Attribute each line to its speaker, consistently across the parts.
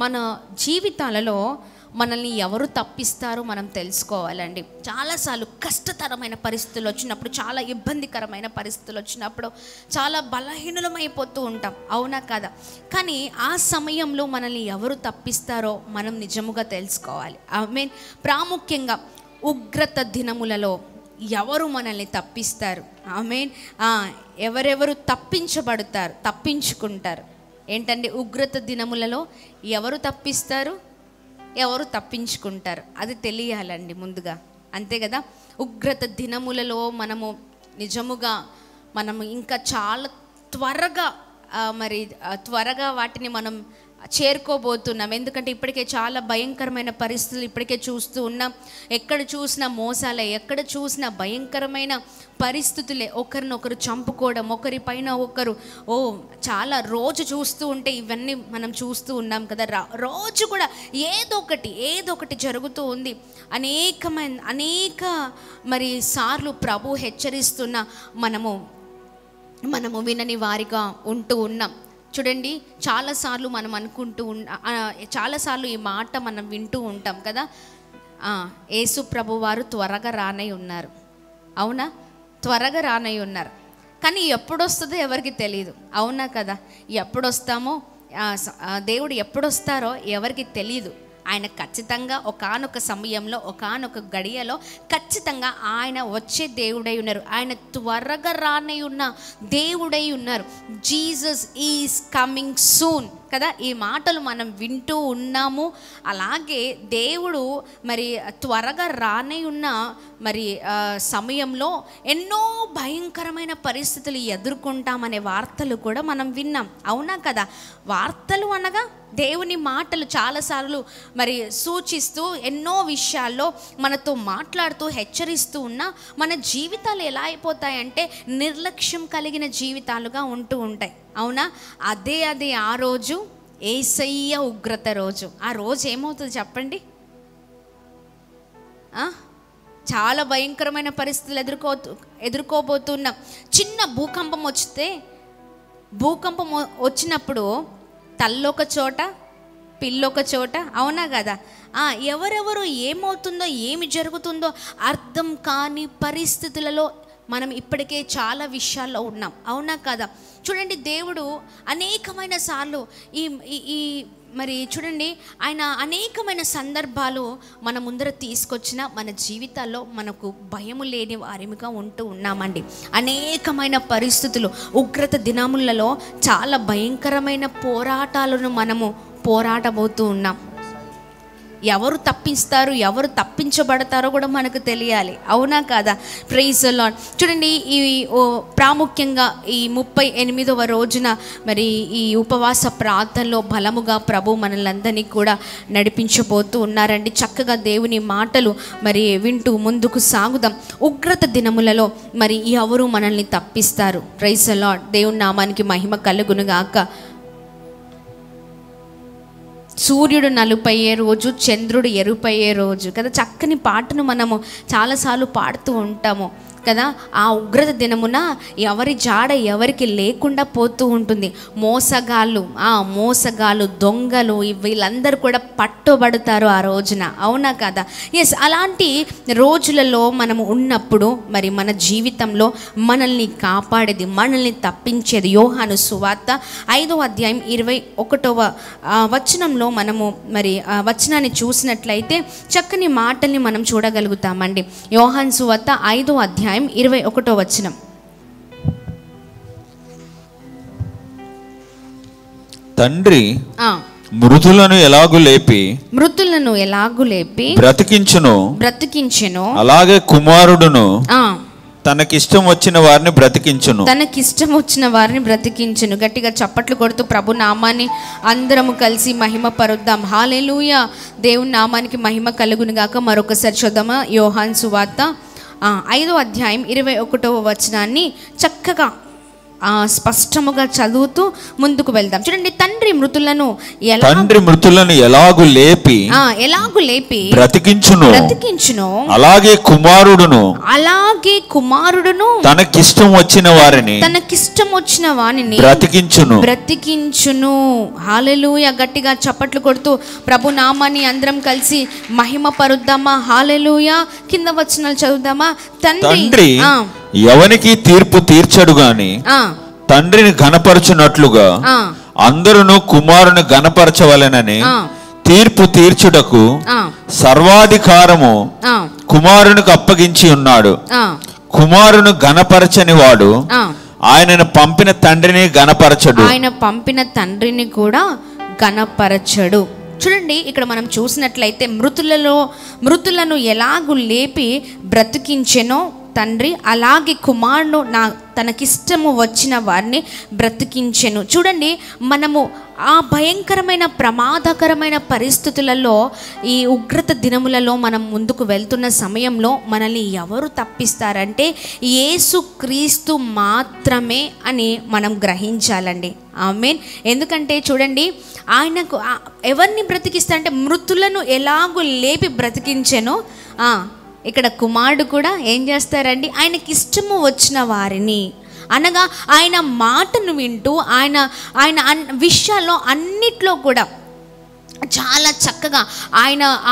Speaker 1: మన జీవితాలలో మనల్ని ఎవరు తప్పిస్తారో మనం తెలుసుకోవాలండి. చాలాసార్లు కష్టతరమైన పరిస్థితులు వచ్చినప్పుడు, చాలా ఇబ్బందికరమైన పరిస్థితులు వచ్చినప్పుడు చాలా బలహీనులమైపోతూ ఉంటాం, అవునా కాదా? కానీ ఆ సమయంలో మనల్ని ఎవరు తప్పిస్తారో మనం నిజముగా తెలుసుకోవాలి. ఆమేన్. ప్రాముఖ్యంగా ఉగ్రత దినములలో ఎవరు మనల్ని తప్పిస్తారు? ఆమేన్. ఎవరెవరు తప్పించుకుంటారు ఏంటండి? ఉగ్రత దినములలో ఎవరు తప్పిస్తారు, ఎవరు తప్పించుకుంటారు, అది తెలియాలండి ముందుగా, అంతే కదా? ఉగ్రత దినములలో మనము నిజముగా ఇంకా చాలా త్వరగా వాటిని మనం చేరుకోబోతున్నాం. ఎందుకంటే ఇప్పటికే చాలా భయంకరమైన పరిస్థితులు ఇప్పటికే చూస్తూ ఉన్నాం. ఎక్కడ చూసినా మోసాలే, ఎక్కడ చూసినా భయంకరమైన పరిస్థితులే, ఒకరినొకరు చంపుకోవడం, ఒకరిపైన ఒకరు చాలా రోజు చూస్తూ ఉంటే ఇవన్నీ మనం చూస్తూ ఉన్నాం కదా. రోజు కూడా ఏదో ఒకటి జరుగుతూ ఉంది. అనేక సార్లు ప్రభు హెచ్చరిస్తున్న మనము వినని వారిగా ఉంటూ ఉన్నాం. చూడండి, చాలాసార్లు మనం చాలాసార్లు ఈ మాట మనం వింటూ ఉంటాం కదా. యేసు ప్రభు వారు త్వరగా రానై ఉన్నారు, అవునా? త్వరగా రానై ఉన్నారు. కానీ ఎప్పుడొస్తుందో ఎవరికి తెలియదు, అవునా కదా? ఎప్పుడొస్తామో దేవుడు ఎప్పుడొస్తారో ఎవరికి తెలియదు. ఆయన ఖచ్చితంగా ఒకానొక సమయంలో, ఒకానొక గడియలో ఖచ్చితంగా ఆయన వచ్చే దేవుడై ఉన్నారు. ఆయన త్వరగా రానై ఉన్న దేవుడై ఉన్నారు. జీసస్ ఈజ్ కమింగ్ సూన్ కదా. ఈ మాటలు మనం వింటూ ఉన్నాము. అలాగే దేవుడు త్వరగా రానై ఉన్న సమయంలో ఎన్నో భయంకరమైన పరిస్థితులు ఎదుర్కొంటామనే వార్తలు కూడా మనం విన్నాం, అవునా కదా? వార్తలు అనగా దేవుని మాటలు చాలాసార్లు సూచిస్తూ ఎన్నో విషయాల్లో మనతో మాట్లాడుతూ హెచ్చరిస్తూ ఉన్నా మన జీవితాలు ఎలా అయిపోతాయంటే నిర్లక్ష్యం కలిగిన జీవితాలుగా ఉంటూ ఉంటాయి, అవునా? అదే ఆ రోజు యేసయ్య ఉగ్రత రోజు. ఆ రోజు ఏమవుతుంది చెప్పండి? చాలా భయంకరమైన పరిస్థితులు ఎదుర్కోబోతున్నాం. చిన్న భూకంపం వచ్చినప్పుడు తల్లొక చోట, పిల్లొక చోట, అవునా కదా? ఎవరెవరు ఏమవుతుందో, ఏమి జరుగుతుందో అర్థం కాని పరిస్థితులలో మనం ఇప్పటికే చాలా విషయాల్లో ఉన్నాం, అవునా కదా? చూడండి, దేవుడు అనేకమైన సార్లు చూడండి, ఆయన అనేకమైన సందర్భాలు మన ముందర తీసుకొచ్చిన మన జీవితాల్లో మనకు భయము లేని వారిగా ఉంటూ ఉన్నామండి. అనేకమైన పరిస్థితులు, ఉగ్రత దినములలో చాలా భయంకరమైన పోరాటాలను మనము పోరాడబోతూ ఉన్నాం. ఎవరు తప్పిస్తారు, ఎవరు తప్పించబడతారో కూడా మనకు తెలియాలి, అవునా కాదా? Praise the Lord. చూడండి, ఈ ప్రాముఖ్యంగా ఈ 38వ రోజున ఈ ఉపవాస ప్రార్థనలో బలముగా ప్రభు మనలందరినీ కూడా నడిపించబోతూ ఉన్నారండి. చక్కగా దేవుని మాటలు వింటూ ముందుకు సాగుదాం. ఉగ్రత దినములలో ఎవరు మనల్ని తప్పిస్తారు? Praise the Lord. దేవుని నామానికి మహిమ కలుగునుగాక. సూర్యుడు నలుపయ్యే రోజు, చంద్రుడు ఎరుపయ్యే రోజు కదా. చక్కని పాటను మనము చాలాసార్లు పాడుతూ ఉంటాము కదా. ఆ ఉగ్రత దినమున ఎవరి జాడ ఎవరికి లేకుండా పోతూ ఉంటుంది. మోసగాళ్ళు, దొంగలు వీళ్ళందరూ కూడా పట్టుబడతారు ఆ రోజున, అవునా కదా? ఎస్, అలాంటి రోజులలో మనము ఉన్నప్పుడు మన జీవితంలో మనల్ని కాపాడేది, మనల్ని తప్పించేది యోహాను సువార్త 5వ అధ్యాయం 21వ వచనంలో మనము వచనాన్ని చూసినట్లయితే చక్కని మాటల్ని మనం చూడగలుగుతామండి. యోహాను సువార్త 5వ అధ్యాయం 21వ వచనం.
Speaker 2: తండ్రి మృతులను ఎలాగు లేపి బ్రతికించును, అలాగే కుమారుడును తనకిష్టం వచ్చిన వారిని బ్రతికించును. గట్టిగా చప్పట్లు కొడుతూ ప్రభు నామాన్ని అందరము కలిసి మహిమ పరుద్దాం. హల్లెలూయా. దేవుని నామానికి మహిమ కలుగును గాక. మరొకసారి చూద్దామా? యోహాను సువార్త 5వ అధ్యాయం 21వ వచనాన్ని చక్కగా స్పష్టముగా చదువుతూ ముందుకు వెళ్దాం. చూడండి, తండ్రి మృతులను
Speaker 3: ఎలాగు లేపి
Speaker 2: బ్రతికించును,
Speaker 3: అలాగే
Speaker 2: కుమారుడును
Speaker 3: తనకిష్టం వచ్చిన వారిని
Speaker 2: బ్రతికించును. హల్లెలూయా. గట్టిగా చప్పట్లు కొడుతూ ప్రభు నామాన్ని అందరం కలిసి మహిమ పరుద్దామా. హల్లెలూయా. కింద వచనాలు చదువుదామా.
Speaker 3: తండ్రి ఎవనికి తీర్పు తీర్చడు గాని తండ్రిని ఘనపరచునట్లుగా అందరూ కుమారుని ఘనపరచవలెనని తీర్పు తీర్చుటకు సర్వాధికారము కుమారునికి అప్పగించి ఉన్నాడు. కుమారుని ఘనపరచని వాడు ఆయనను పంపిన తండ్రిని ఘనపరచడు.
Speaker 2: ఆయన పంపిన తండ్రిని కూడా ఘనపరచడు. చూడండి, ఇక్కడ మనం చూసినట్లయితే మృతులను ఎలాగూ లేపి బ్రతికించెనో తండ్రి, అలాగే కుమారుడు తనకిష్టము వచ్చిన వారిని బ్రతికించెను. చూడండి, మనము ఆ భయంకరమైన ప్రమాదకరమైన పరిస్థితులలో, ఈ ఉగ్రత దినములలో మనం ముందుకు వెళ్తున్న సమయంలో మనల్ని ఎవరు తప్పిస్తారంటే యేసుక్రీస్తు మాత్రమే అని మనం గ్రహించాలండి. ఆమేన్. ఎందుకంటే చూడండి, ఆయనకు ఎవరిని బ్రతికిస్తారంటే మృతులను ఎలాగూ లేపి బ్రతికించెనో ఇక్కడ కుమారుడు కూడా ఏం చేస్తారండి, ఆయనకి ఇష్టము వచ్చిన వారిని, అనగా ఆయన మాటను వింటూ ఆయన విషయాల్లో అన్నిట్లో కూడా చాలా చక్కగా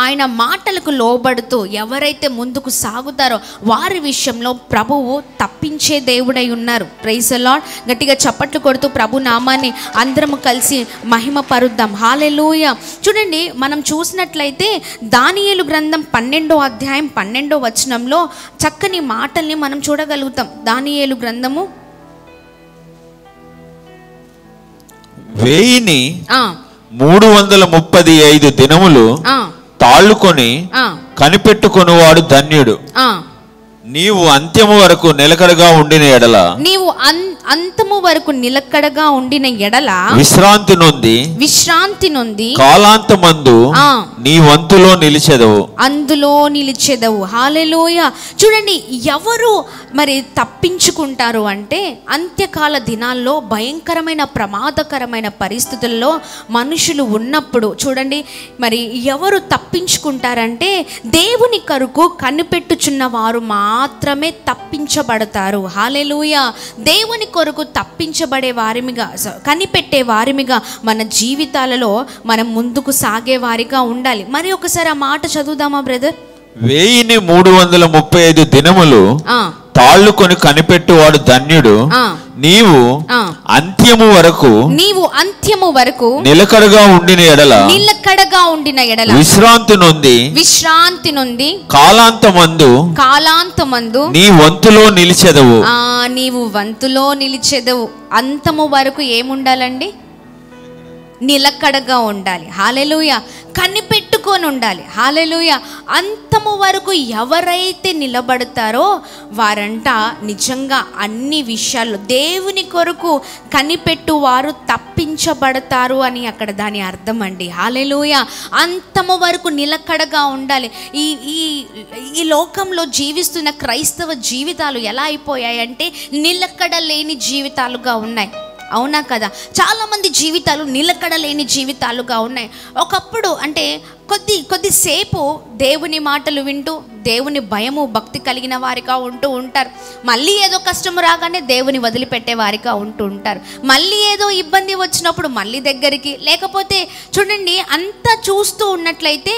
Speaker 2: ఆయన మాటలకు లోబడుతూ ఎవరైతే ముందుకు సాగుతారో వారి విషయంలో ప్రభువు తప్పించే దేవుడై ఉన్నారు. Praise the Lord. గట్టిగా చప్పట్లు కొడుతూ ప్రభు నామాన్ని అందరము కలిసి మహిమ పరుద్దాం. హల్లెలూయా. చూడండి, మనం చూసినట్లయితే దానియేలు గ్రంథం 12వ అధ్యాయం 12వ వచనంలో చక్కని మాటల్ని మనం చూడగలుగుతాం. దానియేలు గ్రంథము
Speaker 3: 335 దినములు తాళ్ళుకొని కనిపెట్టుకొని వాడు ధన్యుడు. నీవు అంత్యము వరకు నిలకడగా ఉండిన ఎడల విశ్రాంతి నొంది కాలాంతమందు నీ వంతులో నిలిచెదవు. హల్లెలూయా. చూడండి, ఎవరు మరి తప్పించుకుంటారు అంటే అంత్యకాల దినాల్లో భయంకరమైన ప్రమాదకరమైన పరిస్థితుల్లో మనుషులు ఉన్నప్పుడు చూడండి, మరి ఎవరు తప్పించుకుంటారంటే దేవుని కొరకు కనిపెట్టుచున్న వారు మాత్రమే తప్పించబడతారు. హల్లెలూయా. దేవుని కొరకు తప్పించబడే వారిమిగా, కనిపెట్టే వారిమిగా మన జీవితాలలో మనం ముందుకు సాగే వారిగా ఉండాలి. మరి ఒకసారి ఆ మాట చదువుదామా బ్రదర్. 1335 దినములు తాళ్ళుకొని కనిపెట్టువాడు ధన్యుడు. నీవు అంత్యము వరకు నిలకడగా ఉండిన ఎడల విశ్రాంతి నొంది కాలాంతమందు నీ వంతులో నిలిచెదవు.
Speaker 2: నీవు వంతులో నిలిచెదవు. అంతము వరకు ఏముండాలండి? నిలకడగా ఉండాలి. హల్లెలూయా. కనిపెట్టుకొని ఉండాలి. హల్లెలూయా. అంతము వరకు ఎవరైతే నిలబడతారో వారంట నిజంగా అన్ని విషయాల్లో దేవుని కొరకు కనిపెట్టు వారు తప్పించబడతారు అని అక్కడ దాని అర్థం అండి. హల్లెలూయా. అంతము వరకు నిలకడగా ఉండాలి. ఈ లోకంలో జీవిస్తున్న క్రైస్తవ జీవితాలు ఎలా అయిపోయాయంటే నిలకడ లేని జీవితాలుగా ఉన్నాయి. అవునా కదా? చాలామంది జీవితాలు నిలకడలేని జీవితాలుగా ఉన్నాయి. ఒకప్పుడు అంటే కొద్దిసేపు దేవుని మాటలు వింటూ దేవుని భయము భక్తి కలిగిన వారిగా ఉంటూ ఉంటారు. మళ్ళీ ఏదో కష్టం రాగానే దేవుని వదిలిపెట్టే వారిగా ఉంటూ ఉంటారు. మళ్ళీ ఏదో ఇబ్బంది వచ్చినప్పుడు మళ్ళీ దగ్గరికి, లేకపోతే చూడండి అంతా చూస్తూ ఉన్నట్లయితే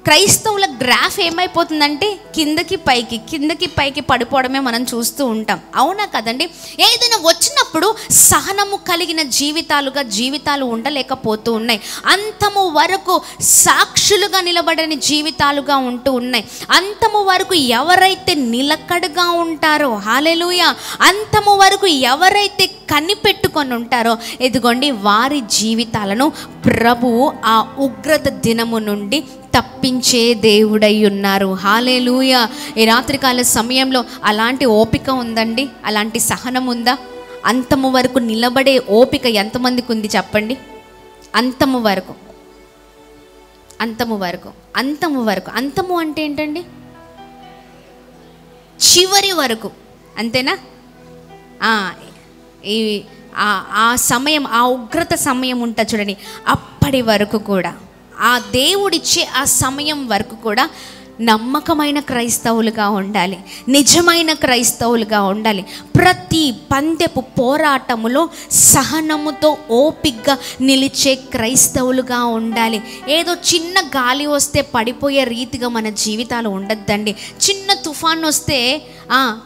Speaker 2: క్రైస్తవుల గ్రాఫ్ ఏమైపోతుందంటే కిందకి పైకి పడిపోవడమే మనం చూస్తూ ఉంటాం. అవునా కదండి? ఏదైనా వచ్చినప్పుడు సహనము కలిగిన జీవితాలు ఉండలేకపోతూ ఉన్నాయి. అంతము వరకు సాక్షులుగా నిలబడని జీవితాలుగా ఉంటూ ఉన్నాయి. అంతము వరకు ఎవరైతే నిలకడగా ఉంటారో, హల్లెలూయా, అంతము వరకు ఎవరైతే కనిపెట్టుకొని ఉంటారో, ఎదుగోండి వారి జీవితాలను ప్రభువు ఆ ఉగ్రత దినము నుండి తప్పించే దేవుడై ఉన్నారు. హల్లెలూయా. ఈ రాత్రికాల సమయంలో అలాంటి ఓపిక ఉందండి? అలాంటి సహనం ఉందా? అంతము వరకు నిలబడే ఓపిక ఎంతమందికి ఉంది చెప్పండి? అంతము వరకు. అంతము అంటే ఏంటండి? చివరి వరకు, అంతేనా?
Speaker 3: ఈ ఆ సమయం, ఆ ఉగ్రత సమయం ఉంటుంది చూడండి, అప్పటి వరకు కూడా, ఆ దేవుడిచ్చే ఆ సమయం వరకు కూడా నమ్మకమైన క్రైస్తవులుగా ఉండాలి, నిజమైన క్రైస్తవులుగా ఉండాలి. ప్రతి పందెపు పోరాటములో సహనముతో ఓపికగా నిలిచే క్రైస్తవులుగా ఉండాలి. ఏదో చిన్న గాలి వస్తే పడిపోయే రీతిగా మన జీవితాలు ఉండద్దండి. చిన్న తుఫాన్ వస్తే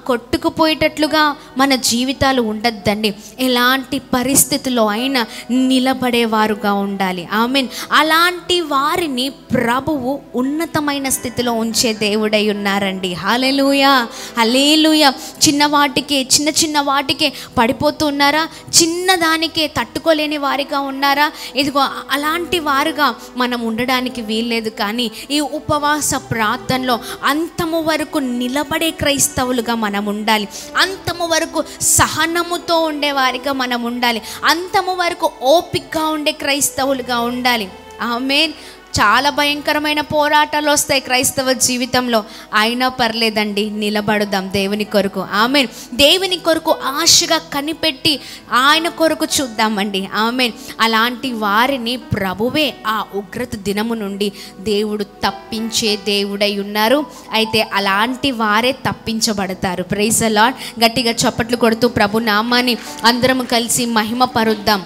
Speaker 3: కొట్టుకుపోయేటట్లుగా మన జీవితాలు ఉండద్దండి. ఎలాంటి పరిస్థితుల్లో అయినా నిలబడేవారుగా ఉండాలి. ఆమేన్. అలాంటి వారిని ప్రభువు ఉన్నతమైన స్థితిలో ఉంచే దేవుడై ఉన్నారండి. హల్లెలూయా, హల్లెలూయా. చిన్న వాటికే పడిపోతూ ఉన్నారా? చిన్నదానికే తట్టుకోలేని వారిగా ఉన్నారా? ఇదిగో అలాంటి వారుగా మనం ఉండడానికి వీల్లేదు. కానీ ఈ ఉపవాస ప్రార్థనలో అంతము వరకు నిలబడే క్రైస్తవులుగా మనం ఉండాలి. అంతము వరకు సహనముతో ఉండేవారిగా మనం ఉండాలి. అంతము వరకు ఓపికగా ఉండే క్రైస్తవులుగా ఉండాలి. ఆమేన్. చాలా భయంకరమైన పోరాటాలు వస్తాయి క్రైస్తవ జీవితంలో, అయినా పర్లేదండి, నిలబడుదాం దేవుని కొరకు. ఆమేన్. దేవుని కొరకు ఆశగా కనిపెట్టి ఆయన కొరకు చూద్దామండి. ఆమేన్. అలాంటి వారిని ప్రభువే ఆ ఉగ్రత దినము నుండి దేవుడు తప్పించే దేవుడై ఉన్నారు. అయితే అలాంటి వారే తప్పించబడతారు. Praise the Lord. గట్టిగా చప్పట్లు కొడుతూ ప్రభు నామాన్ని అందరం కలిసి మహిమ పరుద్దాం.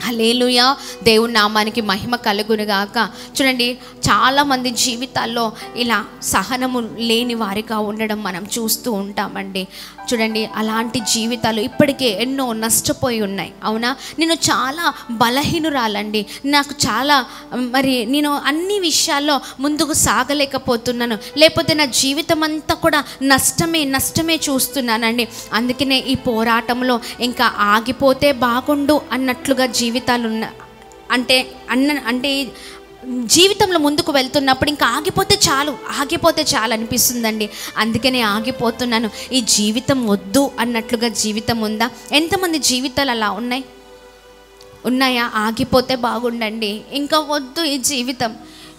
Speaker 3: హల్లెలూయా. దేవుని నామానికి మహిమ కలుగునుగాక. చూడండి, చాలామంది జీవితాల్లో ఇలా సహనము లేని వారిగా ఉండడం మనం చూస్తూ ఉంటామండి. చూడండి, అలాంటి జీవితాలు ఇప్పటికే ఎన్నో నష్టపోయి ఉన్నాయి. అవునా? నేను చాలా బలహీనురాలండి, నాకు చాలా నేను అన్ని విషయాల్లో ముందుకు సాగలేకపోతున్నాను, లేకపోతే నా జీవితం అంతా కూడా నష్టమే చూస్తున్నానండి. అందుకనే ఈ పోరాటంలో ఇంకా ఆగిపోతే బాగుండు అన్నట్లుగా జీవితాలు అంటే జీవితంలో ముందుకు వెళ్తున్నప్పుడు ఇంకా ఆగిపోతే చాలు అనిపిస్తుందండి. అందుకనే ఆగిపోతున్నాను. ఈ జీవితం వద్దు అన్నట్లుగా జీవితం ఉందా? ఎంతమంది జీవితాలు అలా ఉన్నాయా? ఆగిపోతే బాగుండండి, ఇంకా వద్దు ఈ జీవితం.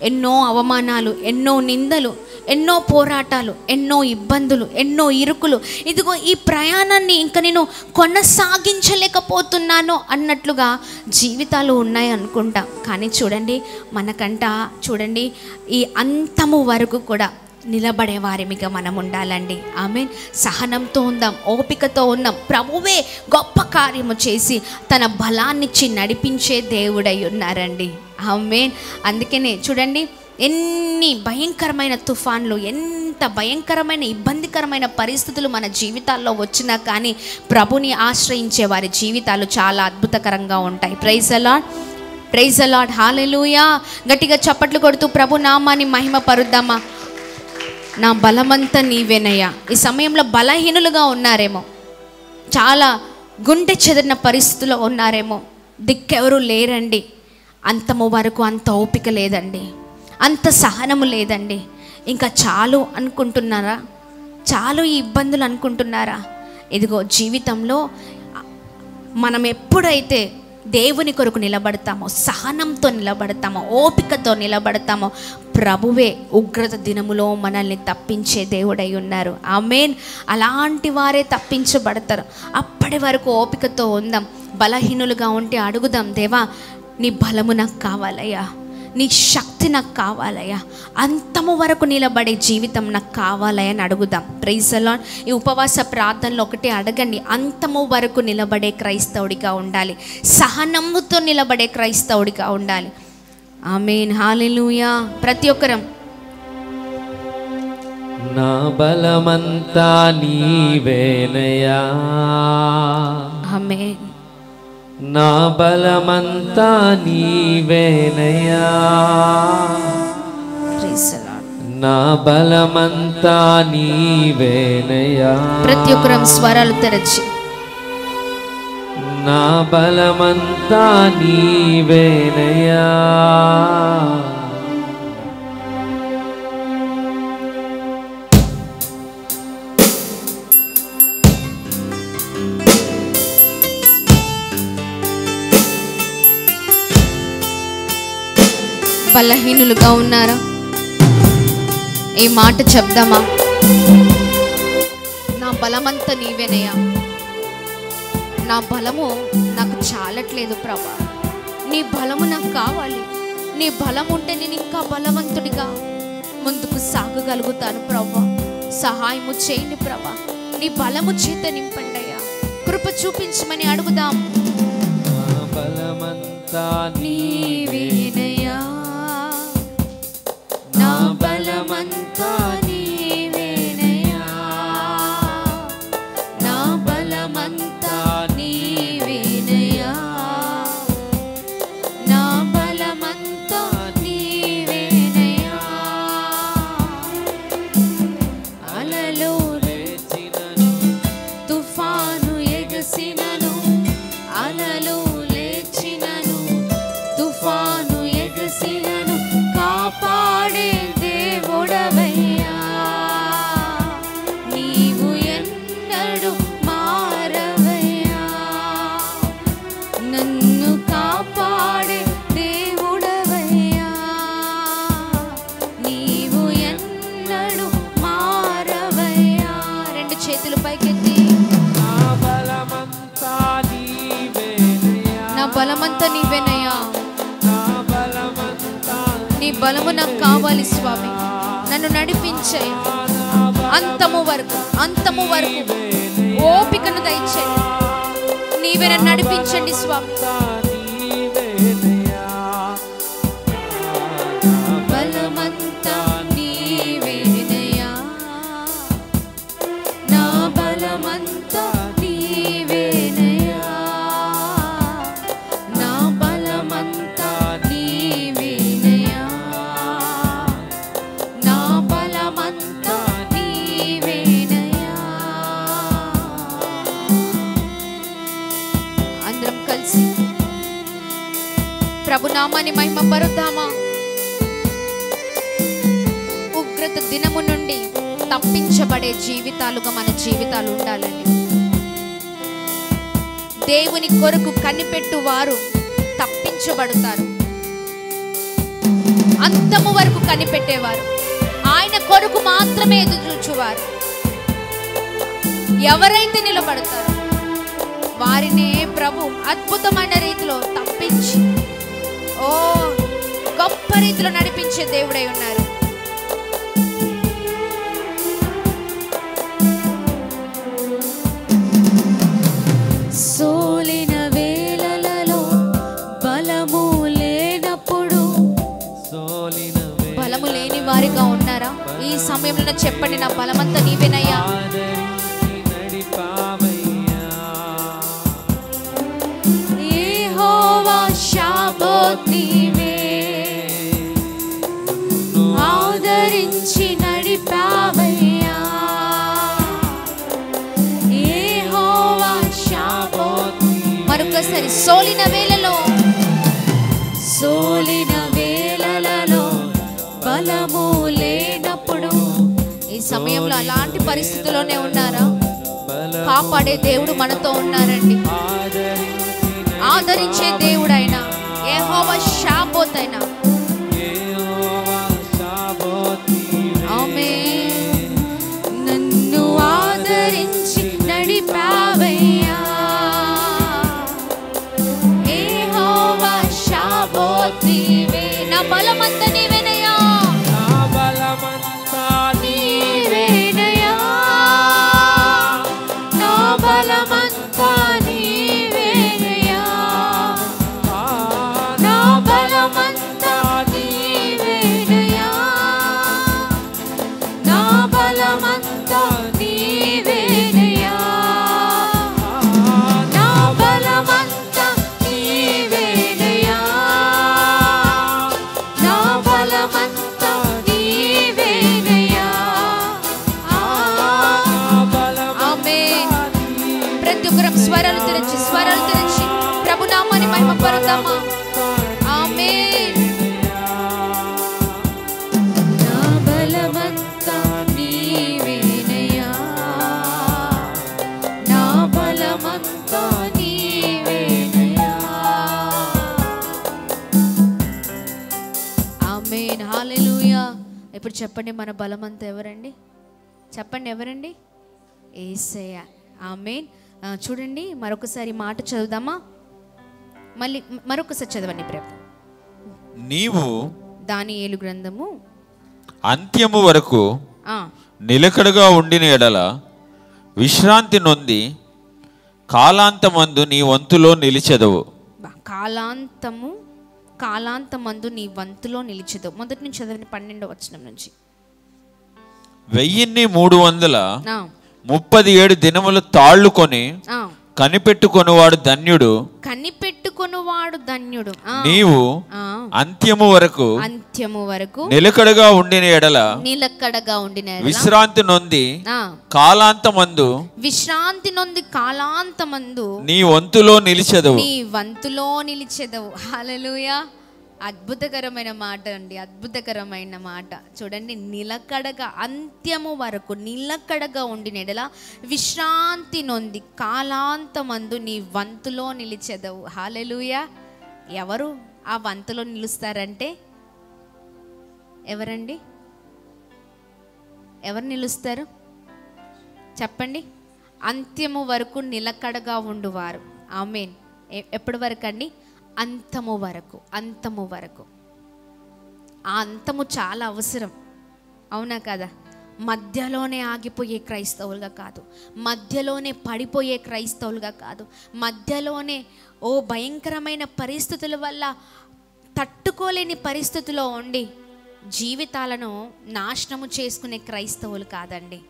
Speaker 3: ఎన్నో అవమానాలు, ఎన్నో నిందలు, ఎన్నో పోరాటాలు, ఎన్నో ఇబ్బందులు, ఎన్నో ఇరుకులు. ఇదిగో ఈ ప్రయాణాన్ని ఇంకా నేను కొనసాగించలేకపోతున్నాను అన్నట్లుగా జీవితాలు ఉన్నాయి అనుకుంటాం. కానీ చూడండి ఈ అంతము వరకు కూడా నిలబడే వారిమిగా మనం ఉండాలండి. ఆమేన్. సహనంతో ఉందాం, ఓపికతో ఉందాం. ప్రభువే గొప్ప కార్యము చేసి తన బలాన్నిచ్చి నడిపించే దేవుడై ఉన్నారండి. ఆమేన్. అందుకనే చూడండి, ఎన్ని భయంకరమైన తుఫాన్లు, ఎంత భయంకరమైన ఇబ్బందికరమైన పరిస్థితులు మన జీవితాల్లో వచ్చినా కానీ ప్రభుని ఆశ్రయించే వారి జీవితాలు చాలా అద్భుతకరంగా ఉంటాయి. Praise the Lord, praise the Lord. Hallelujah. గట్టిగా చప్పట్లు కొడుతూ ప్రభు నామాన్ని మహిమ పరుద్దామా. నా బలమంతా నీవేనయ్యా. ఈ సమయంలో బలహీనులుగా ఉన్నారేమో, చాలా గుండె చెదిరిన పరిస్థితుల్లో ఉన్నారేమో, దిక్కెవరు లేరండి. అంతము వరకు అంత ఓపిక లేదండి, అంత సహనము లేదండి. ఇంకా చాలు అనుకుంటున్నారా? చాలు ఈ ఇబ్బందులు అనుకుంటున్నారా? ఇదిగో జీవితంలో మనం ఎప్పుడైతే దేవుని కొరకు నిలబడతామో, సహనంతో నిలబడతామో, ఓపికతో నిలబడతామో, ప్రభువే ఉగ్రత దినములో మనల్ని తప్పించే దేవుడై ఉన్నారు. ఆమేన్. అలాంటి వారే తప్పించబడతారు. అప్పటి వరకు ఓపికతో ఉందాం. బలహీనులుగా ఉంటే అడుగుదాం, దేవా నీ బలము నాకు కావాలయ్యా, నీ శక్తి నాకు కావాలయ్యా, అంతము వరకు నిలబడే జీవితం నాకు కావాలయ్యా అని అడుగుదాం. Praise the Lord. ఈ ఉపవాస ప్రార్థనలో ఒకటే అడగండి, అంతము వరకు నిలబడే క్రైస్తవుడిగా ఉండాలి, సహనముతో నిలబడే క్రైస్తవుడిగా ఉండాలి. ఆమేన్. హల్లెలూయా. ప్రతి ఒక్కరం
Speaker 4: నా బలమంతా నీవేనయ్యా,
Speaker 3: ఆమేన్.
Speaker 4: నా బలమంతా నీవేనయ్యా,
Speaker 3: ప్రైజ్ ది లార్డ్.
Speaker 4: నా బలమంతా నీవేనయ్యా.
Speaker 3: ప్రతి ఒక్కరం స్వరాలు తెరచి
Speaker 4: నా బలమంతా నీవేనయ్యా,
Speaker 3: బలహీనులుగా ఉన్నారా? ఈ మాట చెప్దామా? నా బలమంతా నీవేనయ్యా, నా బలము నాకు చాలట్లేదు ప్రభా, నీ బలము నాకు కావాలి. నీ బలం ఉంటే నేను ఇంకా బలవంతుడిగా ముందుకు సాగగలుగుతాను ప్రభా. సహాయము చేయండి ప్రభా, నీ బలము చేత నింపండి అయ్యా, కృప చూపించమని అడుగుదాం.
Speaker 4: నా బలమంతా
Speaker 3: నీవేనయ్యా, నా బలమంతా నీవేనయ్యా, నా బలమంతా నీవేనయ్యా, నా బలమంతా నీవేనయ్యా. అలలు
Speaker 4: లేచినను
Speaker 3: తుఫాను ఎగసినను, అలలు లేచినను తుఫాను ఎగసినను, కాపాడే దేవుడవయ్యా, నీవు ఎన్నడు మారవయ్యా. నన్ను కాపాడే దేవుడవయ్యా, నీవు ఎన్నడు మారవయ్యా. రెండు చేతులు పైకెత్తి,
Speaker 4: నా బలమంతా నీవేనయ్యా,
Speaker 3: నా బలమంతా నీవేనయ్యా,
Speaker 4: నా బలమంతా
Speaker 3: నీ బలము నాకు కావాలి స్వామి. నన్ను నడిపించయ్యా అంతము వరకు, అంతము వరకు ఓపికను దయచేయండి. నీవే నన్ను నడిపించండి స్వామి.
Speaker 4: నీవేనయ్యా, నా
Speaker 3: బలమంతా నీవేనయ్యా, నా బలమంతా నీవేనయ్యా, నా బలమంతా నీవేనయ్యా, నా బలమంతా నీవేనయ్యా. అందరం కలిసి ప్రభునామాన్ని మహిమపరుద్దామా. ఉగ్రత దినము నుండి తప్పించబడే జీవితాలుగా మన జీవితాలు ఉండాలండి. దేవుని కొరకు కనిపెట్టు వారు తప్పించబడతారు. అంతము వరకు కనిపెట్టేవారు, ఆయన కొరకు మాత్రమే ఎదురు చూచువారు, ఎవరైతే నిలబడతారో వారినే ప్రభు అద్భుతమైన రీతిలో తప్పించి గొప్ప రీతిలో నడిపించే దేవుడై ఉన్నారు. సోలిన వేళలలో బలము లేనప్పుడు, బలము లేని వారిగా ఉన్నారా? ఈ సమయంలో చెప్పండి, నా బలమంతా నీవేనయ్యా. యెహోవా షాబోత్ నీవే, ఆదరించి నడిపావయ్యా. యెహోవా షాబోత్. మరొకసారి, సోలిన వేళలో, సోలిన వేళలలో బలము లేనప్పుడు. ఈ సమయంలో అలాంటి పరిస్థితుల్లోనే ఉన్నారా? కాపాడే దేవుడు మనతో ఉన్నారండి. ఆదరించే దేవుడైన యెహోవా షాబోత్ అయినా. ఆమేన్. నన్ను ఆదరించి నడిపావయ్యా, యెహోవా షాబోత్ నీవే, నా బలమంతా నీవేనయ్యా,
Speaker 4: నా బలమంతా
Speaker 3: నీవేనయ్యా, నా బలమంతా నీవేనయ్యా, నా బలమంతా నీవేనయ్యా, నా బలమంతా నీవేనయ్యా, నా బలమంతా నీవేనయ్యా, నా బలమంతా నీవేనయ్యా. ఆమేన్. ప్రతి ఒక్కరం స్వరాలు తెరిచి ప్రభు నామాన్ని మహిమపరుద్దామా. ఆమేన్. నా బలమంతా నీవేనయ్యా, నా బలమంతా నీవేనయ్యా. ఆమేన్. హల్లెలూయా. ఇప్పుడు చెప్పండి, మన బలమంతా ఎవరండి? చెప్పండి, ఎవరండి? యేసయ్య. ఆమేన్. చూడండి మరొకసారి మాట చదువుదామా? మరొకసారి చదవండి ప్రభు.
Speaker 5: నీవు
Speaker 3: దానియేలు గ్రంథము
Speaker 5: అంత్యము వరకు నిలకడగా ఉండిన ఎడల విశ్రాంతి నొంది కాలాంతమందు నీ వంతులో నిలిచెదవు.
Speaker 3: కాలాంతమందు నీ వంతులో నిలిచెదవు. మొదటి నుంచి చదవండి, 12వ వచనం నుంచి.
Speaker 5: 1337 దినములు తాళ్ళుకొని కనిపెట్టుకొనువాడు ధన్యుడు. నీవు అంత్యము వరకు నిలకడగా ఉండిన ఎడల విశ్రాంతి నొంది కాలాంతమందు నీ వంతులో నిలిచెదవు.
Speaker 3: హల్లెలూయా. అద్భుతకరమైన మాట అండి, అద్భుతకరమైన మాట. చూడండి, నిలకడగా అంత్యము వరకు నిలకడగా ఉండిన ఎడల విశ్రాంతి నొంది కాలాంతమందు నీ వంతులో నిలిచెదవు. హల్లెలూయా. ఎవరు ఆ వంతులో నిలుస్తారంటే ఎవరండి? ఎవరు నిలుస్తారు చెప్పండి? అంత్యము వరకు నిలకడగా ఉండువారు. ఆమేన్. ఎప్పటి వరకు అండి? అంతము వరకు. ఆ అంతము చాలా అవసరం, అవునా కదా? మధ్యలోనే ఆగిపోయే క్రైస్తవులుగా కాదు, మధ్యలోనే పడిపోయే క్రైస్తవులుగా కాదు, మధ్యలోనే భయంకరమైన పరిస్థితుల వల్ల తట్టుకోలేని పరిస్థితిలో ఉండి జీవితాలను నాశనము చేసుకునే క్రైస్తవులు కాదండి.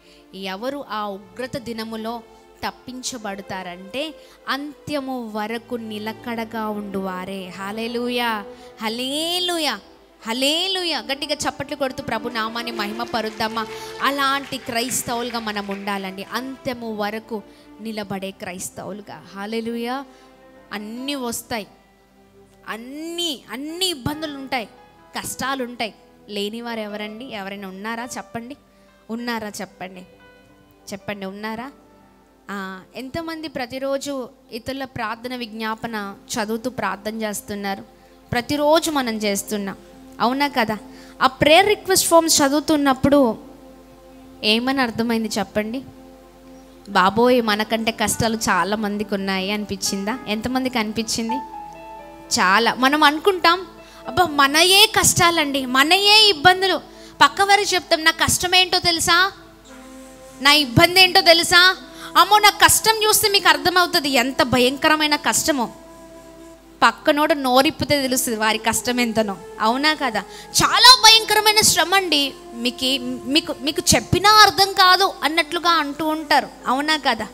Speaker 3: ఎవరు ఆ ఉగ్రత దినములో తప్పించబడతారంటే అంత్యము వరకు నిలకడగా ఉండువారే. హల్లెలూయా, హల్లెలూయా, హల్లెలూయా. గట్టిగా చప్పట్లు కొడుతూ ప్రభు నామాన్ని మహిమ పరుద్దామా? అలాంటి క్రైస్తవులుగా మనం ఉండాలండి, అంత్యము వరకు నిలబడే క్రైస్తవులుగా. హల్లెలూయా. అన్నీ వస్తాయి, అన్ని ఇబ్బందులు ఉంటాయి, కష్టాలు ఉంటాయి. లేనివారు ఎవరండి? ఎవరైనా ఉన్నారా చెప్పండి? చెప్పండి ఉన్నారా? ఎంతమంది ప్రతిరోజు ఇతరుల ప్రార్థన విజ్ఞాపన చదువుతూ ప్రార్థన చేస్తున్నారు? ప్రతిరోజు మనం చేస్తున్నాం, అవునా కదా? ఆ ప్రేయర్ రిక్వెస్ట్ ఫామ్స్ చదువుతున్నప్పుడు ఏమని అర్థమైంది చెప్పండి? బాబోయ్, మనకంటే కష్టాలు చాలా మందికి ఉన్నాయి అనిపించిందా? ఎంతమందికి అనిపించింది? చాలా. మనం అనుకుంటాం, అబ్బా మనయే కష్టాలండి, మనయే ఇబ్బందులు. పక్కవారికి చెప్తాం, నా కష్టం ఏంటో తెలుసా, నా ఇబ్బంది ఏంటో తెలుసా? అమ్మో, నా కష్టం చూస్తే మీకు అర్థమవుతుంది ఎంత భయంకరమైన కష్టమో. పక్కనోడు నోరిప్పితే తెలుస్తుంది వారి కష్టం ఎంతనో, అవునా కదా? చాలా భయంకరమైన శ్రమ అండి. మీకు చెప్పినా అర్థం కాదు అన్నట్లుగా అంటూ ఉంటారు, అవునా కదా?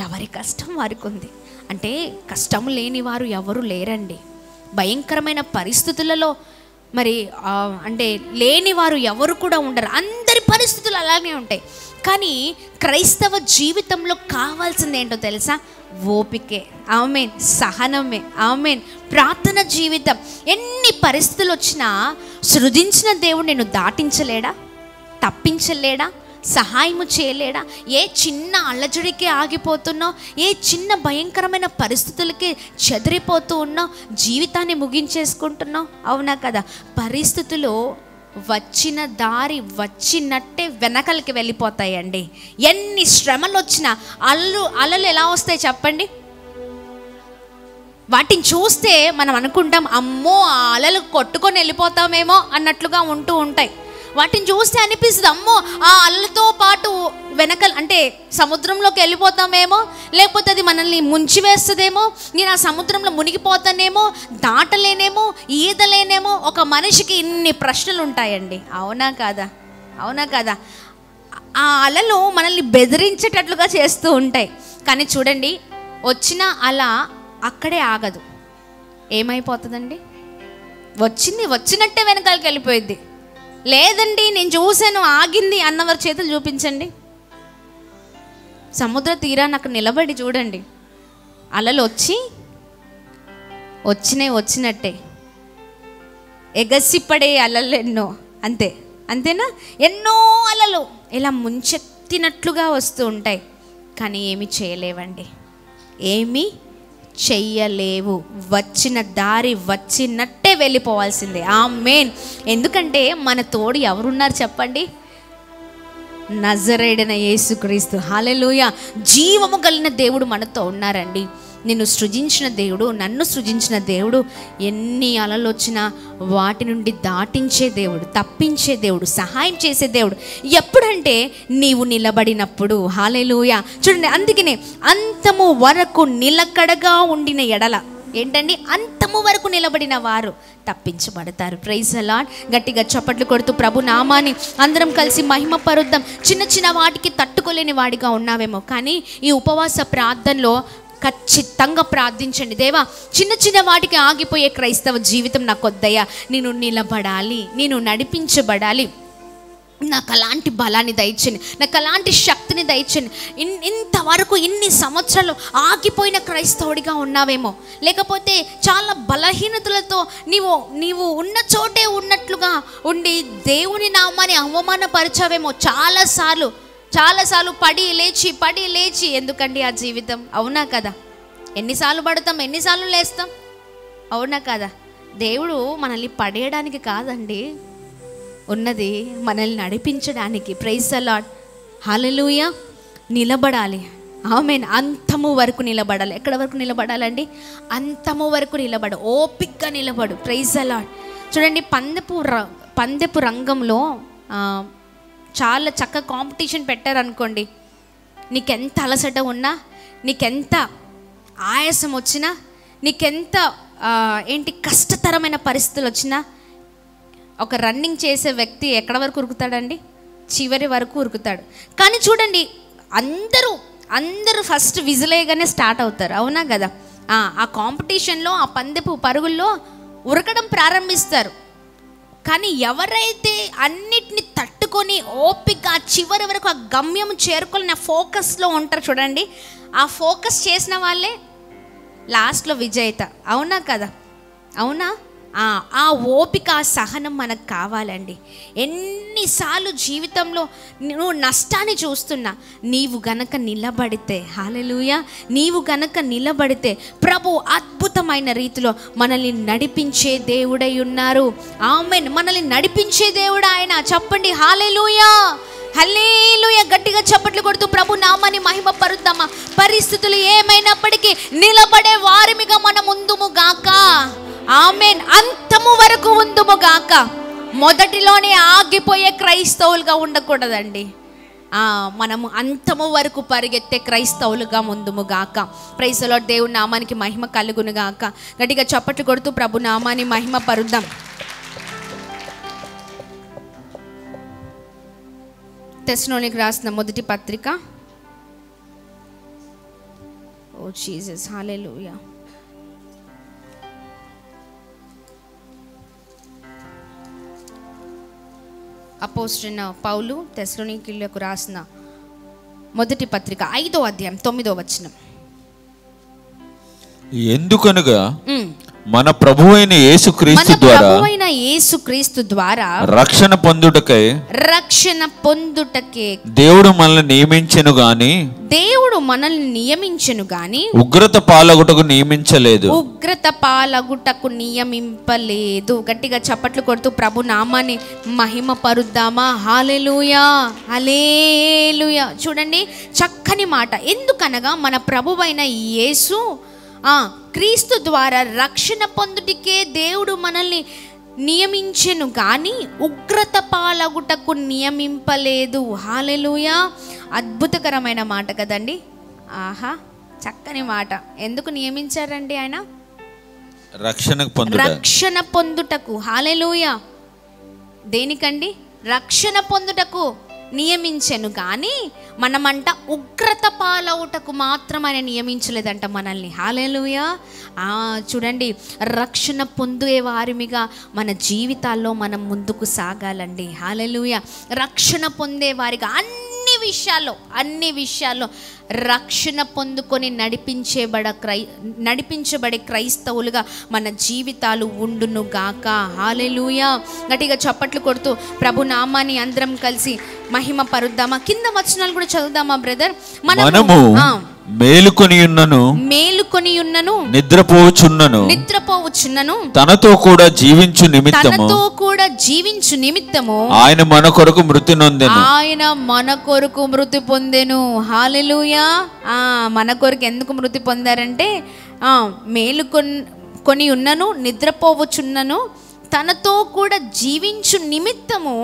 Speaker 3: ఎవరి కష్టం వారికి ఉంది. అంటే కష్టం లేని వారు ఎవరు లేరండి. భయంకరమైన పరిస్థితులలో అంటే లేని వారు ఎవరు కూడా ఉండరు. అందరి పరిస్థితులు అలానే ఉంటాయి. కానీ క్రైస్తవ జీవితంలో కావాల్సింది ఏంటో తెలుసా? ఓపికే, ఆమేన్, సహనమే, ఆమేన్, ప్రార్థన జీవితం. ఎన్ని పరిస్థితులు వచ్చినా సృజించిన దేవుడు నేను దాటించలేడా? తప్పించలేడా? సహాయము చేయలేడా? ఏ చిన్న అల్లజడికి ఆగిపోతున్నావు, ఏ చిన్న భయంకరమైన పరిస్థితులకి చెదిరిపోతూ ఉన్నావు, జీవితాన్ని ముగించేసుకుంటున్నావు, అవునా కదా? పరిస్థితులు వచ్చిన దారి వచ్చినట్టే వెనకలకి వెళ్ళిపోతాయండి. ఎన్ని శ్రమలు వచ్చినా అలలు ఎలా వస్తాయి చెప్పండి? వాటిని చూస్తే మనం అనుకుంటాం, అమ్మో ఆ అలలు కొట్టుకొని వెళ్ళిపోతామేమో అన్నట్లుగా ఉంటూ ఉంటాయి. వాటిని చూస్తే అనిపిస్తుంది, అమ్మో ఆ అలలతో పాటు అంటే సముద్రంలోకి వెళ్ళిపోతామేమో, లేకపోతే అది మనల్ని ముంచివేస్తుందేమో, నేను ఆ సముద్రంలో మునిగిపోతానేమో, దాటలేనేమో, ఈదలేనేమో. ఒక మనిషికి ఇన్ని ప్రశ్నలు ఉంటాయండి, అవునా కాదా? ఆ అలలు మనల్ని బెదిరించేటట్లుగా చేస్తూ ఉంటాయి. కానీ చూడండి, వచ్చిన అల అక్కడే ఆగదు. ఏమైపోతుందండి? వచ్చినట్టే వెనకాలకి వెళ్ళిపోయింది. లేదండి నేను చూశాను ఆగింది అన్నవారి చేతులు చూపించండి. సముద్ర తీరాన్ని అక్కడ నిలబడి చూడండి, అలలు వచ్చినట్టే ఎగసిపడే అలలు ఎన్నో. అంతేనా? ఎన్నో అలలు ఇలా ముంచెత్తినట్లుగా వస్తూ ఉంటాయి. కానీ ఏమీ చేయలేవండి, ఏమీ చెయ్యలేవు. వచ్చిన దారి వచ్చినట్టే వెళ్ళిపోవాల్సిందే. ఆమేన్. ఎందుకంటే మన తోడు ఎవరున్నారు చెప్పండి? నజరేయుడైన యేసుక్రీస్తు. హల్లెలూయా. జీవము కలిగిన దేవుడు మనతో ఉన్నారండి. నిన్ను సృజించిన దేవుడు, నన్ను సృజించిన దేవుడు ఎన్ని అలలు వచ్చినా వాటి నుండి దాటించే దేవుడు, తప్పించే దేవుడు, సహాయం చేసే దేవుడు. ఎప్పుడంటే నీవు నిలబడినప్పుడు. హల్లెలూయా. చూడండి, అందుకనే అంతము వరకు నిలకడగా ఉండిన ఎడల ఏంటండి, అంతము వరకు నిలబడిన వారు తప్పించబడతారు. Praise the Lord. గట్టిగా చప్పట్లు కొడుతూ ప్రభు నామాన్ని అందరం కలిసి మహిమ పరుద్దాం. చిన్న చిన్న వాటికి తట్టుకోలేని వాడిగా ఉన్నావేమో, కానీ ఈ ఉపవాస ప్రార్థనలో ఖచ్చితంగా ప్రార్థించండి. దేవా, చిన్న చిన్న వాటికి ఆగిపోయే క్రైస్తవ జీవితం నాకు వద్దయ్యా. నేను నిలబడాలి, నేను నడిపించబడాలి. నాకు అలాంటి బలాన్ని దయచండి, నాకు అలాంటి శక్తిని దయచండి. ఇంతవరకు ఇన్ని సంవత్సరాలు ఆగిపోయిన క్రైస్తవుడిగా ఉన్నావేమో, లేకపోతే చాలా బలహీనతలతో నీవు ఉన్న చోటే ఉన్నట్లుగా ఉండి దేవుని నామాన్ని అవమానపరిచావేమో. చాలాసార్లు పడి లేచి ఎందుకండి ఆ జీవితం? అవునా కదా? ఎన్నిసార్లు పడతాం, ఎన్నిసార్లు లేస్తాం? అవునా కదా? దేవుడు మనల్ని పడేయడానికి కాదండి ఉన్నది, మనల్ని నడిపించడానికి. Praise the Lord. హల్లెలూయా. నిలబడాలి. ఆమేన్. అంతము వరకు నిలబడాలి. ఎక్కడ వరకు నిలబడాలండి? అంతము వరకు నిలబడు, ఓపికగా నిలబడు. Praise the Lord. చూడండి, పందెపు రంగంలో చాలా చక్కగా కాంపిటీషన్ పెట్టారనుకోండి, నీకెంత అలసట ఉన్నా, నీకెంత ఆయాసం వచ్చినా, నీకెంత కష్టతరమైన పరిస్థితులు వచ్చినా, ఒక రన్నింగ్ చేసే వ్యక్తి ఎక్కడ వరకు ఉరుకుతాడండి? చివరి వరకు ఉరుకుతాడు. కానీ చూడండి, అందరూ ఫస్ట్ విజిలేగానే స్టార్ట్ అవుతారు. అవునా కదా? ఆ కాంపిటీషన్లో, ఆ పందెపు పరుగుల్లో ఉరకడం ప్రారంభిస్తారు. కానీ ఎవరైతే అన్నిటిని తట్టుకొని ఓపిక చివరి వరకు ఆ గమ్యం చేరుకోలేని ఫోకస్లో ఉంటారు చూడండి, ఆ ఫోకస్ చేసిన వాళ్ళే లాస్ట్లో విజేత. అవునా కదా? అవునా? ఆ ఓపిక, ఆ సహనం మనకు కావాలండి. ఎన్నిసార్లు జీవితంలో నువ్వు నష్టాన్ని చూస్తున్నా, నీవు గనక నిలబడితే, హల్లెలూయా, నీవు గనక నిలబడితే ప్రభు అద్భుతమైన రీతిలో మనల్ని నడిపించే దేవుడై ఉన్నారు. ఆమేన్. మనల్ని నడిపించే దేవుడు ఆయన. చెప్పండి హల్లెలూయా, హల్లెలూయా. గట్టిగా చప్పట్లు కొడుతూ ప్రభు నామాన్ని మహిమ పరుద్దామా. పరిస్థితులు ఏమైనప్పటికీ నిలబడే వారిమిగా మనం ఉందుము గాక. ఆమేన్. అంతము వరకు ఉందుము గాక. మొదటిలోనే ఆగిపోయే క్రైస్తవులుగా ఉండకూడదండి. మనము అంతము వరకు పరిగెత్తే క్రైస్తవులుగా ముందుము గాక. Praise the Lord. దేవుని నామానికి మహిమ కలుగును గాక. గట్టిగా చప్పట్లు కొడుతూ ప్రభు నామాన్ని మహిమ పరుద్దాం. తెస్సలోనికీయులకు రాసిన మొదటి పత్రిక. ఓ జీసస్, హల్లెలూయా. అపోస్తలుడైన పౌలు తెస్సలోనికీయులకు రాసిన మొదటి పత్రిక 5వ అధ్యాయం 9వ వచనం.
Speaker 5: ఎందుకనగా మన ప్రభువైన యేసుక్రీస్తు ద్వారా రక్షణ పొందుటకే దేవుడు మనల్ని నియమించెను గాని ఉగ్రత పాలగుటకు నియమింపలేదు. గట్టిగా చప్పట్లు కొడుతూ ప్రభు నామాన్ని మహిమ పరుద్దామా. హల్లెలూయా, హల్లెలూయా. చూడండి, చక్కని మాట. ఎందుకనగా మన ప్రభువైన యేసు క్రీస్తు ద్వారా రక్షణ పొందుటికే దేవుడు మనల్ని నియమించెను కానీ ఉగ్రత పాలగుటకు నియమింపలేదు. హల్లెలూయా. అద్భుతకరమైన మాట కదండి. ఆహా, చక్కని మాట. ఎందుకు నియమించారండి ఆయన? రక్షణ పొందుటకు. హల్లెలూయా. దేనికండి? రక్షణ పొందుటకు నియమించెను కానీ మనమంట ఉగ్రత పాలవుటకు మాత్రం ఆయన నియమించలేదంట మనల్ని. హల్లెలూయా. చూడండి, రక్షణ పొందే వారిమిగా మన జీవితాల్లో మనం ముందుకు సాగాలండి. హల్లెలూయా. రక్షణ పొందే వారిగా అన్ని విషయాల్లో రక్షణ పొందుకొని నడిపించబడే క్రైస్తవులుగా మన జీవితాలు ఉండును గాక. హల్లెలూయా. గట్టిగా చప్పట్లు కొడుతూ ప్రభు నామాన్ని అందరం కలిసి మహిమ పరుద్దామా. కింద వచనాలు కూడా చదువుదామా బ్రదర్. మనము మేలుకొని ఉన్నను నిద్రపోవచ్చున్నను తనతో కూడా
Speaker 3: కూడా జీవించు నిమిత్తము
Speaker 6: ఆయన మన కొరకు మృతి నొందెను.
Speaker 3: ఆయన మన కొరకు మృతి పొందెను. హల్లెలూయా. మన కొరకు ఎందుకు మృతి పొందారంటే మేలు కొని ఉన్నను నిద్రపోవచున్నను తనతో కూడా జీవించు నిమిత్తము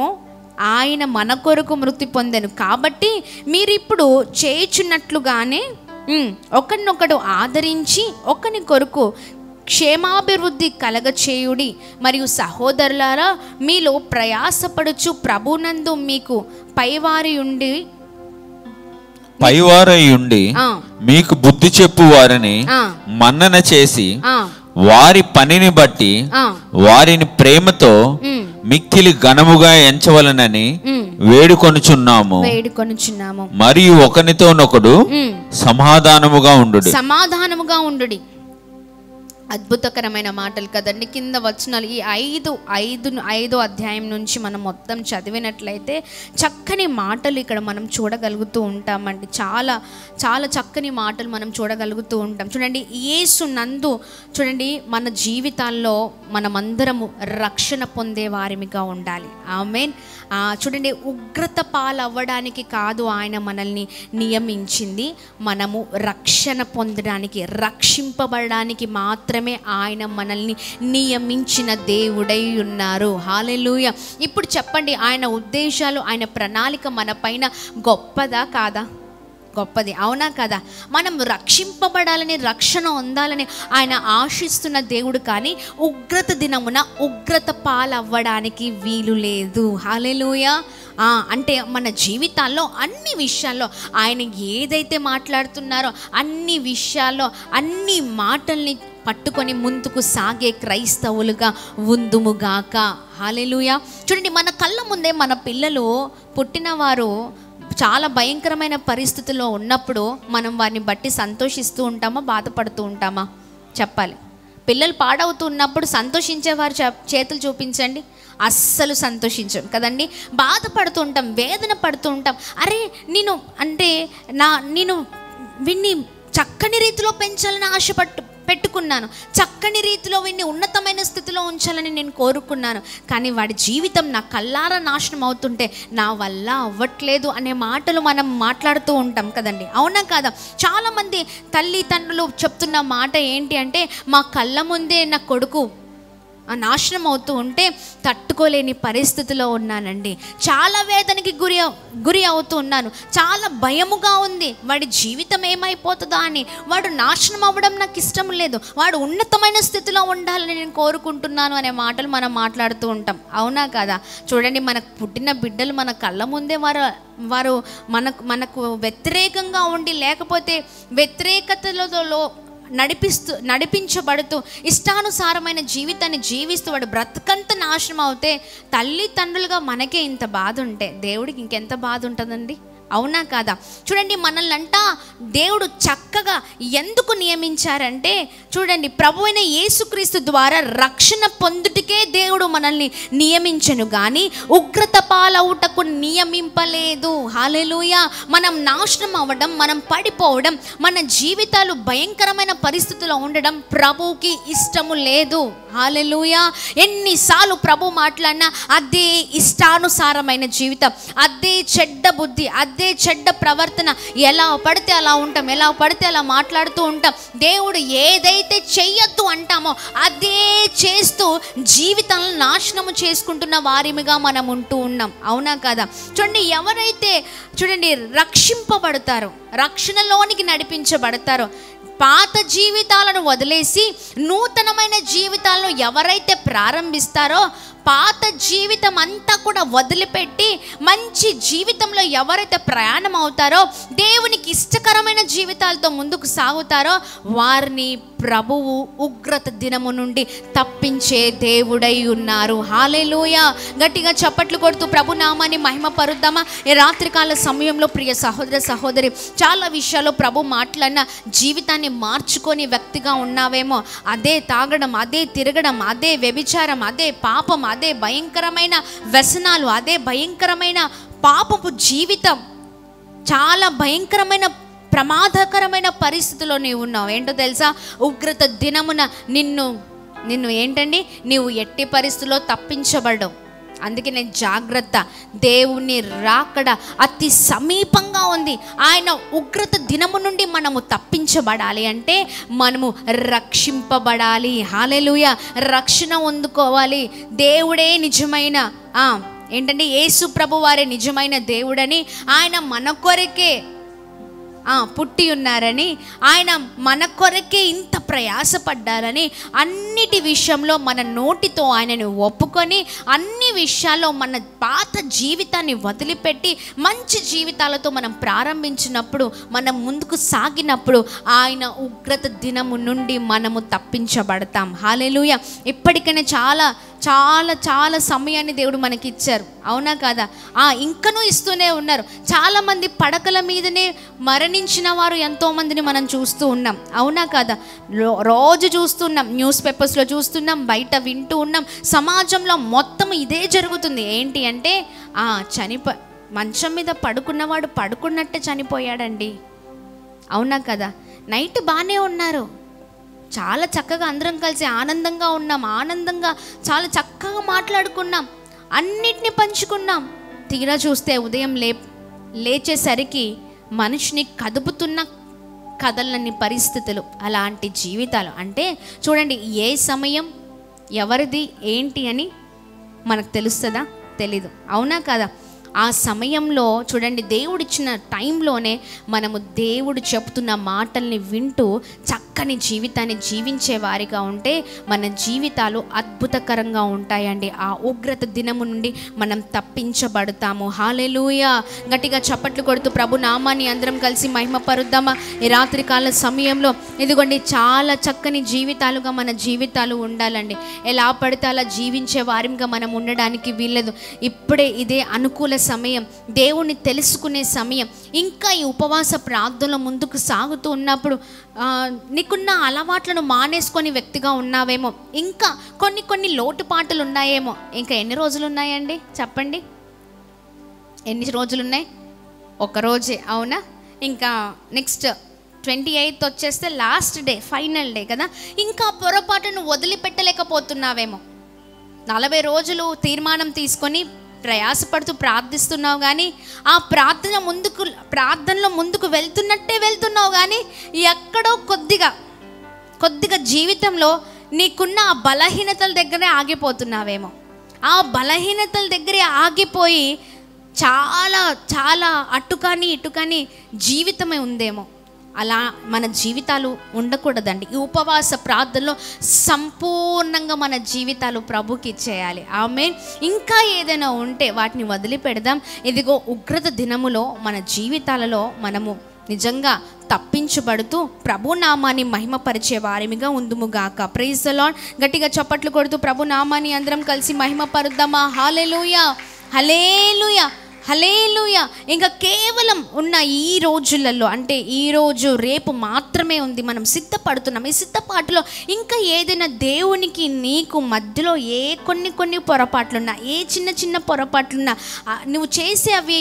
Speaker 3: ఆయన మన కొరకు మృతి పొందెను. కాబట్టి మీరిప్పుడు చేయుచున్నట్లుగానే ఒకరినొకడు ఆదరించి ఒకని కొరకు క్షేమాభివృద్ధి కలగచేయుడి. మరియు సహోదరులారా, మీలో ప్రయాసపడుచు ప్రభునందు మీకు పైవారై ఉండి
Speaker 6: మీకు బుద్ధి చెప్పు వారిని మన్నన చేసి వారి పనిని బట్టి వారిని ప్రేమతో మిక్కిలి ఘనముగా ఎంచవలనని వేడుకొనుచున్నాము. మరియు ఒకనితోనొకడు సమాధానముగా ఉండుడి.
Speaker 3: అద్భుతకరమైన మాటలు కదండి. కింద వచనాలు ఈ ఐదో అధ్యాయం నుంచి మనం మొత్తం చదివినట్లయితే చక్కని మాటలు ఇక్కడ మనం చూడగలుగుతూ ఉంటామండి. చాలా చాలా చక్కని మాటలు మనం చూడగలుగుతూ ఉంటాం. చూడండి, యేసు నందు చూడండి మన జీవితాల్లో మనమందరము రక్షణ పొందే వారిగా ఉండాలి. ఆమేన్. చూడండి, ఉగ్రత పాలవ్వడానికి కాదు ఆయన మనల్ని నియమించింది, మనము రక్షణ పొందడానికి, రక్షింపబడడానికి మాత్రమే ఆయన మనల్ని నియమించిన దేవుడై ఉన్నారు. హల్లెలూయా. ఇప్పుడు చెప్పండి, ఆయన ఉద్దేశాలు, ఆయన ప్రణాళిక మన పైన గొప్పదా కాదా? గొప్పది, అవునా కదా? మనం రక్షింపబడాలని, రక్షణ పొందాలని ఆయన ఆశిస్తున్న దేవుడు. కానీ ఉగ్రత దినమున ఉగ్రత పాలవ్వడానికి వీలు లేదు. హల్లెలూయా. అంటే మన జీవితాల్లో అన్ని విషయాల్లో ఆయన ఏదైతే మాట్లాడుతున్నారో అన్ని విషయాల్లో అన్ని మాటల్ని పట్టుకొని ముందుకు సాగే క్రైస్తవులుగా ఉందుముగాక. హల్లెలూయా. చూడండి, మన కళ్ళ ముందే మన పిల్లలు పుట్టినవారు చాలా భయంకరమైన పరిస్థితుల్లో ఉన్నప్పుడు మనం వారిని బట్టి సంతోషిస్తూ ఉంటామా, బాధపడుతూ ఉంటామా? చెప్పాలి. పిల్లలు పాడవుతూ ఉన్నప్పుడు సంతోషించేవారు చేతులు చూపించండి. అస్సలు సంతోషించాం కదండి. బాధపడుతూ ఉంటాం, వేదన పడుతూ ఉంటాం. అరే నేను వీన్ని చక్కని రీతిలో పెంచాలని పెట్టుకున్నాను, చక్కని రీతిలో వీడిని ఉన్నతమైన స్థితిలో ఉంచాలని నేను కోరుకున్నాను. కానీ వాడి జీవితం నా కళ్ళారా నాశనం అవుతుంటే నా వల్ల అవ్వట్లేదు అనే మాటలు మనం మాట్లాడుతూ ఉంటాం కదండి, అవునా కాదా? చాలామంది తల్లిదండ్రులు చెప్తున్న మాట ఏంటి అంటే, మా కళ్ళ ముందే నా కొడుకు నాశనం అవుతూ ఉంటే తట్టుకోలేని పరిస్థితిలో ఉన్నానండి, చాలా వేదనకి గురి అవుతూ ఉన్నాను, చాలా భయముగా ఉంది, వాడి జీవితం ఏమైపోతుందా అని, వాడు నాశనం అవ్వడం నాకు ఇష్టం లేదు, వాడు ఉన్నతమైన స్థితిలో ఉండాలని నేను కోరుకుంటున్నాను అనే మాటలు మనం మాట్లాడుతూ ఉంటాం, అవునా కదా? చూడండి, మనకు పుట్టిన బిడ్డలు మన కళ్ళ ముందే వారు మనకు వ్యతిరేకంగా ఉండి, లేకపోతే వ్యతిరేకతలో నడిపించబడుతూ ఇష్టానుసారమైన జీవితాన్ని జీవిస్తూ వాడు బ్రతకంత నాశనం అవుతే, తల్లిదండ్రులుగా మనకే ఇంత బాధ ఉంటే దేవుడికి ఇంకెంత బాధ ఉంటుందండి, అవునా కాదా? చూడండి, మనల్నంట దేవుడు చక్కగా ఎందుకు నియమించారంటే, చూడండి, ప్రభు అయిన యేసుక్రీస్తు ద్వారా రక్షణ పొందుటకే దేవుడు మనల్ని నియమించను కానీ ఉగ్రత పాలవుటకు నియమింపలేదు. హల్లెలూయా. మనం నాశనం అవ్వడం, మనం పడిపోవడం, మన జీవితాలు భయంకరమైన పరిస్థితుల్లో ఉండడం ప్రభువుకి ఇష్టము లేదు. హల్లెలూయా. ఎన్నిసార్లు ప్రభు మాట్లాడినా అదే ఇష్టానుసారమైన జీవితం, అదే చెడ్డ బుద్ధి, అదే చెడ్డ ప్రవర్తన, ఎలా పడితే అలా ఉంటాం, ఎలా పడితే అలా మాట్లాడుతూ ఉంటాం. దేవుడు ఏదైతే చెయ్యొద్దు అంటామో అదే చేస్తూ జీవితాలను నాశనము చేసుకుంటున్న వారిగా మనం ఉంటూ ఉన్నాం, అవునా కదా? చూడండి, ఎవరైతే రక్షింపబడతారో, రక్షణలోనికి నడిపించబడతారో, పాత జీవితాలను వదిలేసి నూతనమైన జీవితాలను ఎవరైతే ప్రారంభిస్తారో, పాత జీవితం అంతా కూడా వదిలిపెట్టి మంచి జీవితంలో ఎవరైతే ప్రయాణం అవుతారో, దేవునికి ఇష్టకరమైన జీవితాలతో ముందుకు సాగుతారో, వారిని ప్రభువు ఉగ్రత దినము నుండి తప్పించే దేవుడై ఉన్నారు. హల్లెలూయా. గట్టిగా చప్పట్లు కొడుతూ ప్రభు నామాన్ని మహిమ పరుద్దామా? ఈ రాత్రికాల సమయంలో ప్రియ సహోదర సహోదరి, చాలా విషయాల్లో ప్రభు మాట్లాడిన జీవితాన్ని మార్చుకొని వ్యక్తిగా ఉన్నావేమో, అదే తాగడం, అదే తిరగడం, అదే వ్యభిచారం, అదే పాపం, అదే భయంకరమైన వ్యసనాలు, అదే భయంకరమైన పాపపు జీవితం, చాలా భయంకరమైన ప్రమాదకరమైన పరిస్థితిలో నీవు ఉన్నావు. ఏంటో తెలుసా? ఉగ్రత దినమున నిన్ను ఏంటండి, నీవు ఎట్టి పరిస్థితుల్లో తప్పించబడవు. అందుకే నేను జాగ్రత్త, దేవుని రాకడ అతి సమీపంగా ఉంది. ఆయన ఉగ్రత దినము నుండి మనము తప్పించబడాలి అంటే మనము రక్షింపబడాలి. హల్లెలూయా. రక్షణ పొందుకోవాలి. దేవుడే నిజమైన ఏంటంటే యేసు ప్రభు వారే నిజమైన దేవుడని, ఆయన మన కొరకే పుట్టి ఉన్నారని, ఆయన మన కొరకే ఇంత ప్రయాసపడ్డారని, అన్నిటి విషయంలో మన నోటితో ఆయనను ఒప్పుకొని అన్ని విషయాల్లో మన పాత జీవితాన్ని వదిలిపెట్టి మంచి జీవితాలతో మనం ప్రారంభించినప్పుడు, మనం ముందుకు సాగినప్పుడు ఆయన ఉగ్రత దినము నుండి మనము తప్పించబడతాం. హల్లెలూయా. ఇప్పటికైనా చాలా చాలా చాలా సమయాన్ని దేవుడు మనకి ఇచ్చారు, అవునా కాదా? ఇంకనూ ఇస్తూనే ఉన్నారు. చాలామంది పడకల మీదనే మరణించిన వారు ఎంతోమందిని మనం చూస్తూ ఉన్నాం, అవునా కాదా? రోజు చూస్తున్నాం, న్యూస్ పేపర్స్లో చూస్తున్నాం, బయట వింటూ ఉన్నాం. సమాజంలో మొత్తం ఇదే జరుగుతుంది. ఏంటి అంటే మంచం మీద పడుకున్నవాడు పడుకున్నట్టే చనిపోయాడండి, అవునా కదా? నైట్ బాగానే ఉన్నారు, చాలా చక్కగా అందరం కలిసి ఆనందంగా ఉన్నాం, ఆనందంగా చాలా చక్కగా మాట్లాడుకున్నాం, అన్నిటినీ పంచుకున్నాం. తీరా చూస్తే ఉదయం లేచేసరికి మనిషిని కదుపుతున్న కదలని పరిస్థితులు, అలాంటి జీవితాలు. అంటే చూడండి, ఏ సమయం ఎవరిది ఏంటి అని మనకు తెలుస్తుందా? తెలీదు, అవునా కదా? ఆ సమయంలో చూడండి, దేవుడిచ్చిన టైంలోనే మనము దేవుడు చెప్తున్న మాటల్ని వింటూ చక్కని జీవితాన్ని జీవించే వారిగా ఉంటే మన జీవితాలు అద్భుతకరంగా ఉంటాయండి. ఆ ఉగ్రత దినము నుండి మనం తప్పించబడతాము. హల్లెలూయా. గట్టిగా చప్పట్లు కొడుతూ ప్రభు నామాన్ని అందరం కలిసి మహిమపరుద్దామా? ఈ రాత్రికాల సమయంలో ఇదిగోండి, చాలా చక్కని జీవితాలుగా మన జీవితాలు ఉండాలండి. ఎలా పడితే అలా జీవించే వారిగా మనం ఉండడానికి వీల్లేదు. ఇప్పుడే ఇదే అనుకూల సమయం, దేవుణ్ణి తెలుసుకునే సమయం. ఇంకా ఈ ఉపవాస ప్రార్థనలో ముందుకు సాగుతూ ఉన్నప్పుడు నీకున్న అలవాట్లను మానేసుకొని వ్యక్తిగా ఉన్నావేమో, ఇంకా కొన్ని లోటుపాట్లు ఉన్నాయేమో. ఇంకా ఎన్ని రోజులు ఉన్నాయండి చెప్పండి? ఎన్ని రోజులు ఉన్నాయి? ఒక రోజే, అవునా? ఇంకా నెక్స్ట్ 28th వచ్చేస్తే లాస్ట్ డే, ఫైనల్ డే కదా. ఇంకా పొరపాటును వదిలిపెట్టలేకపోతున్నావేమో. 40 రోజులు తీర్మానం తీసుకొని ప్రయాసపడుతూ ప్రార్థిస్తున్నావు, కానీ ఆ ప్రార్థనలో ముందుకు వెళ్తున్నావు, కానీ ఎక్కడో కొద్దిగా జీవితంలో నీకున్న ఆ బలహీనతల దగ్గరే ఆగిపోతున్నావేమో. ఆ బలహీనతల దగ్గరే ఆగిపోయి చాలా చాలా ఇటుకాని జీవితమే ఉందేమో. అలా మన జీవితాలు ఉండకూడదండి. ఈ ఉపవాస ప్రార్థనలో సంపూర్ణంగా మన జీవితాలు ప్రభుకి ఇచ్చేయాలి. ఆమేన్. ఇంకా ఏదైనా ఉంటే వాటిని వదిలిపెడదాం. ఇదిగో ఉగ్రత దినములో మన జీవితాలలో మనము నిజంగా తప్పించబడుతూ ప్రభు నామాన్ని మహిమపరిచే వారిమిగా ఉందుముగాక. Praise the Lord. గట్టిగా చప్పట్లు కొడుతూ ప్రభు నామాన్ని అందరం కలిసి మహిమపరుద్దామా? హల్లెలూయా, హల్లెలూయా, హల్లెలూయా. ఇంకా కేవలం ఉన్న ఈ రోజులలో, అంటే ఈరోజు రేపు మాత్రమే ఉంది. మనం సిద్ధపడుతున్నాం. ఈ సిద్ధపాటులో ఇంకా ఏదైనా దేవునికి నీకు మధ్యలో కొన్ని పొరపాట్లున్నా, ఏ చిన్న పొరపాట్లున్నా, నువ్వు చేసే అవి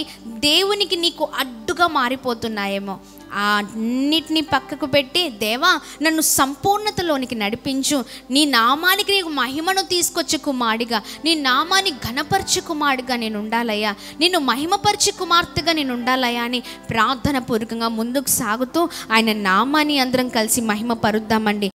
Speaker 3: దేవునికి నీకు అడ్డుగా మారిపోతున్నాయేమో. అన్నిటినీ పక్కకు పెట్టి, దేవా నన్ను సంపూర్ణతలోనికి నడిపించు, నీ నామానికి నీకు మహిమను తీసుకొచ్చే కుమారుడిగా, నీ నామాన్ని ఘనపరిచే కుమారుడిగా నేను ఉండాలయ్యా, నిన్ను మహిమపరిచే కుమార్తెగా నేను ఉండాలయ్యా అని ప్రార్థన పూర్వకంగా ముందుకు సాగుతూ ఆయన నామాన్ని అందరం కలిసి మహిమ పరుద్దామండి.